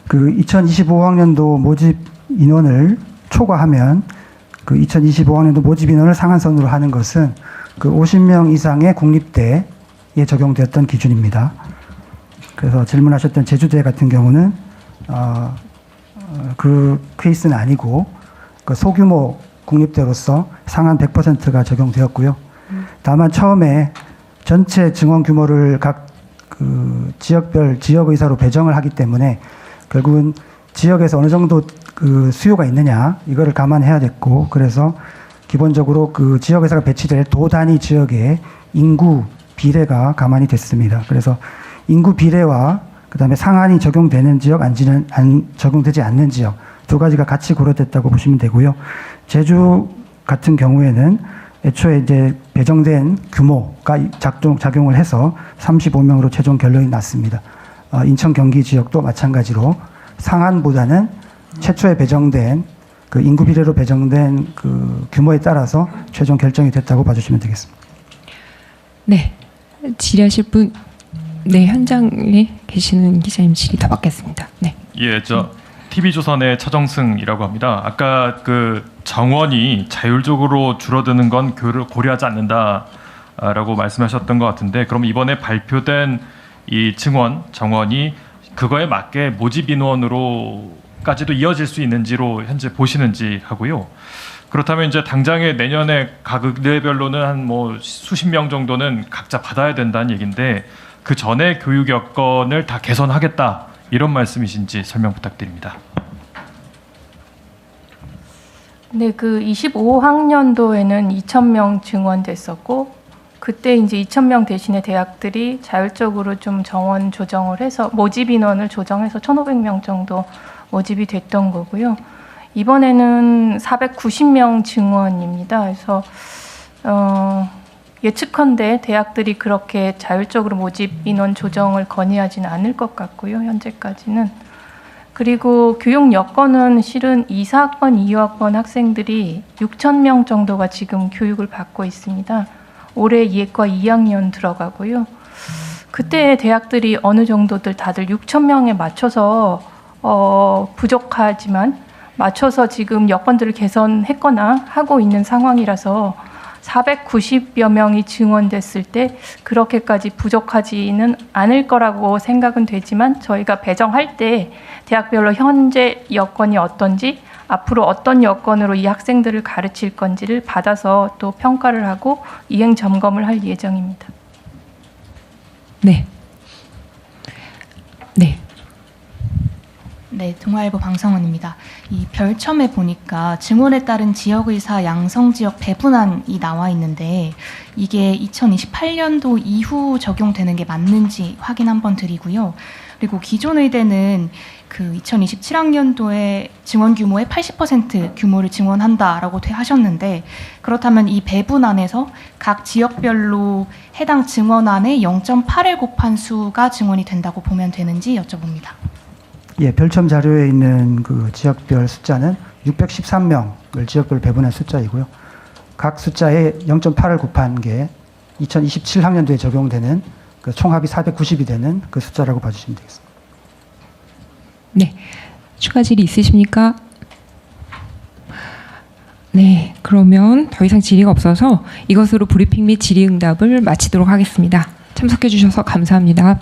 그 2025학년도 모집 인원을 초과하면 그 2025학년도 모집 인원을 상한선으로 하는 것은 그 50명 이상의 국립대에 적용되었던 기준입니다. 그래서 질문하셨던 제주대 같은 경우는 그 케이스는 아니고 그 소규모 국립대로서 상한 100%가 적용되었고요. 다만 처음에 전체 증원 규모를 각 그 지역별 지역의사로 배정을 하기 때문에 결국은 지역에서 어느 정도 그 수요가 있느냐 이거를 감안해야 됐고, 그래서 기본적으로 그 지역의사가 배치될 도 단위 지역의 인구 비례가 감안이 됐습니다. 그래서 인구 비례와 그다음에 상한이 적용되는 지역, 안 적용되지 않는 지역 두 가지가 같이 고려됐다고 보시면 되고요. 제주 같은 경우에는 애초에 이제 배정된 규모가 작용을 해서 35명으로 최종 결론이 났습니다. 인천 경기 지역도 마찬가지로 상한보다는 최초에 배정된 그 인구 비례로 배정된 그 규모에 따라서 최종 결정이 됐다고 봐주시면 되겠습니다. 네, 질의하실 분, 네 현장에 계시는 기자님 질의 더 받겠습니다. 네. 예, TV조선의 차정승이라고 합니다. 아까 그 정원이 자율적으로 줄어드는 건 교육을 고려하지 않는다라고 말씀하셨던 것 같은데, 그럼 이번에 발표된 이 정원이 그거에 맞게 모집 인원으로까지도 이어질 수 있는지로 현재 보시는지 하고요. 그렇다면 이제 당장에 내년에 각 의대별로는 한 뭐 수십 명 정도는 각자 받아야 된다는 얘기인데 그 전에 교육 여건을 다 개선하겠다 이런 말씀이신지 설명 부탁드립니다. 네, 그 25학년도에는 2,000명 증원됐었고 그때 이제 2,000명 대신에 대학들이 자율적으로 좀 정원 조정을 해서 모집 인원을 조정해서 1,500명 정도 모집이 됐던 거고요. 이번에는 490명 증원입니다. 그래서 예측컨대 대학들이 그렇게 자율적으로 모집 인원 조정을 건의하지는 않을 것 같고요. 현재까지는. 그리고 교육 여건은 실은 2사학번, 2학번 학생들이 6,000명 정도가 지금 교육을 받고 있습니다. 올해 예과 2학년 들어가고요. 그때 대학들이 어느 정도들 다들 6,000명에 맞춰서 부족하지만 맞춰서 지금 여건들을 개선했거나 하고 있는 상황이라서 490여 명이 증원됐을 때 그렇게까지 부족하지는 않을 거라고 생각은 되지만 저희가 배정할 때 대학별로 현재 여건이 어떤지 앞으로 어떤 여건으로 이 학생들을 가르칠 건지를 받아서 또 평가를 하고 이행 점검을 할 예정입니다. 네. 네. 네, 동아일보 방성원입니다. 이 별첨에 보니까 증원에 따른 지역의사 양성지역 배분안이 나와 있는데 이게 2028년도 이후 적용되는 게 맞는지 확인 한번 드리고요. 그리고 기존 의대는 그 2027학년도에 증원 규모의 80% 규모를 증원한다라고 하셨는데 그렇다면 이 배분안에서 각 지역별로 해당 증원안의 0.8을 곱한 수가 증원이 된다고 보면 되는지 여쭤봅니다. 예, 별첨 자료에 있는 그 지역별 숫자는 613명을 지역별 배분한 숫자이고요. 각 숫자에 0.8을 곱한 게 2027학년도에 적용되는 그 총합이 490이 되는 그 숫자라고 봐주시면 되겠습니다. 네, 추가 질의 있으십니까? 네, 그러면 더 이상 질의가 없어서 이것으로 브리핑 및 질의응답을 마치도록 하겠습니다. 참석해 주셔서 감사합니다.